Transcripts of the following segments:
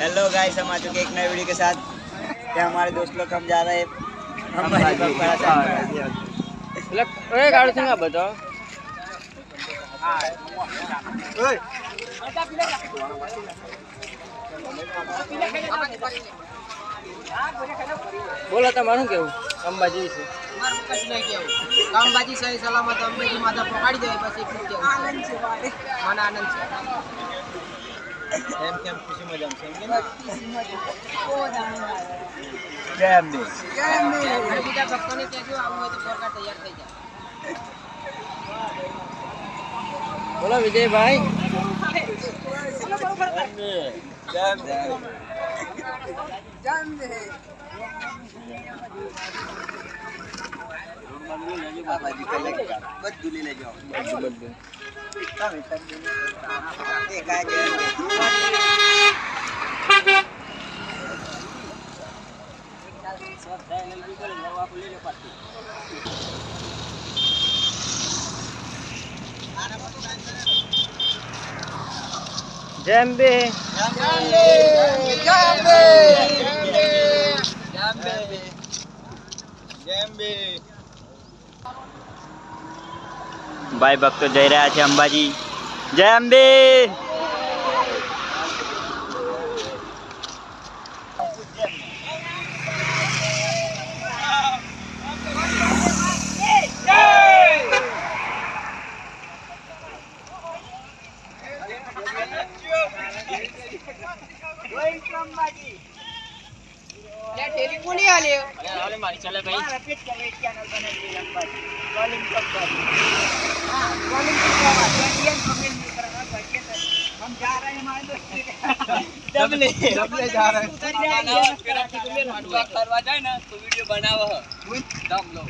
Hello guys, हम आ चुके एक नए वीडियो के साथ। क्या हमारे दोस्त लोग कब जा रहे हैं? हम भाई को बड़ा सा ओए गाड़ी संगा बताओ। ओए બોલો તમારું કેવું અંબાજી વિશે? મારું કશું નહીં કેવું. અંબાજી સહી સલામત અંબેજી માતા પકડી દે બસ એટલું કેવું છે. મને આનંદ છે. એમ કેમ ખુશી મજા છે એમ જય અંબે. અને બીજા ભક્તોને કહેજો આવું હોય તો સરકાર તૈયાર થઈ જાય. બોલો વિજયભાઈ. બાબાજી કલે બધું લઈ લેજો. જય અંબે. ભાઈ ભક્તો જઈ રહ્યા છે અંબાજી. જય અંબે. લે ટેલિફોન ઈ આલ્યો. અરે મારી ચાલે ભાઈ. डबले जा रहे हैं. કરવા જાય ને તો વિડિયો બનાવો હ. દમ લો.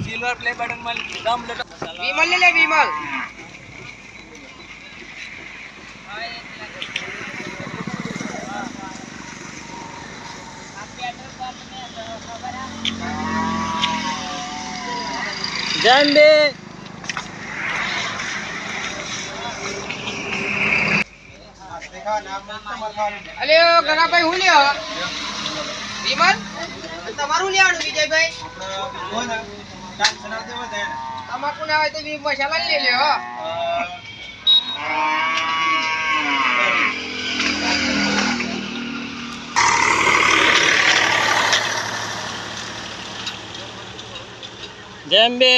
સિલ્વર પ્લે બટન માં દમ લો. વિમલ લે વિમલ. જય અંબે. અલે ગગાભાઈ હું લ્યો વિમલ તમારું લેવાનું વિજયભાઈ તમાકુ ના હોય તો મસાલા લઈ લ્યો જય અંબે.